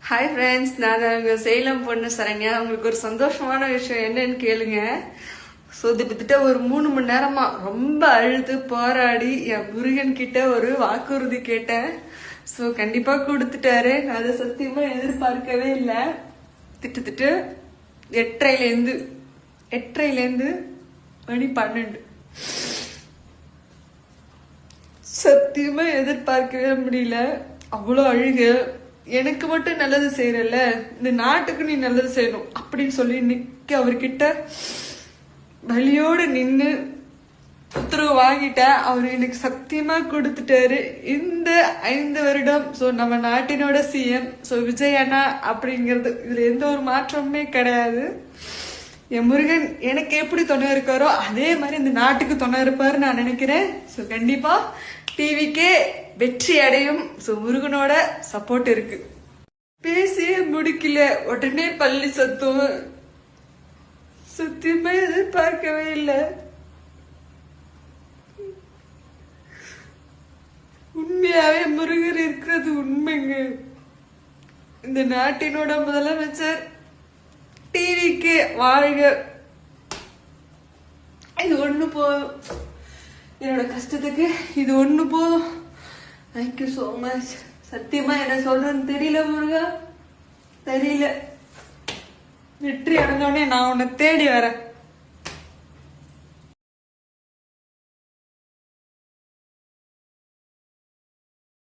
Hi friends, நான் உங்க சேலம் பொண்ணு சரண்யா. உங்களுக்கு ஒரு சந்தோஷமான விஷயம் என்னன்னு கேளுங்க. ஸோ கிட்டத்தட்ட ஒரு 3 மணி நேரமா ரொம்ப அழுது போராடி என் முருகன் கிட்ட ஒரு வாக்குறுதி கேட்டேன். ஸோ கண்டிப்பா கொடுத்துட்டாரு. நான் அதை சத்தியமா எதிர்பார்க்கவே இல்லை. திட்டத்தட்ட 8:30லேருந்து மணி 12. சத்தியமா எதிர்பார்க்கவே முடியல. அவ்வளோ அழுக. எனக்கு மட்டும் நல்லது செய்யறல, இந்த நாட்டுக்கு நீ நல்லது செய்யணும் அப்படின்னு சொல்லி நிக்க அவர்கிட்ட வலியோடு நின்று உத்தரவு வாங்கிட்டேன். அவர் எனக்கு சத்தியமா கொடுத்துட்டாரு. இந்த 5 வருடம் ஸோ நம்ம நாட்டினோட சிஎம் ஸோ விஜய் அண்ணா அப்படிங்கிறது இதுல எந்த ஒரு மாற்றமுமே கிடையாது. என் முருகன் எனக்கு எப்படி துணை இருக்காரோ அதே மாதிரி இந்த நாட்டுக்கு துணை இருப்பாரு நான் நினைக்கிறேன். ஸோ கண்டிப்பா டிவிக்கே வெற்றி அடையும். ஸோ முருகனோட சப்போர்ட் இருக்கு. பேசியே முடிக்கல, உடனே பள்ளி சத்தம். சத்தியமா எதிர்பார்க்கவே இல்லை. உண்மையாவே முருகர் இருக்கிறது உண்மைங்க. இந்த நாட்டினோட முதலமைச்சர் டிவிக்கு வாழ்க. இது ஒண்ணு போதும், என்னோட கஷ்டத்துக்கு இது ஒண்ணு போதும். Thank you so much. சத்தியமா என்ன சொல்றேன்னு தெரியல முருகா, தெரியல. வெற்றி அடைஞ்சோடனே நான் உன்னை தேடி வரேன்.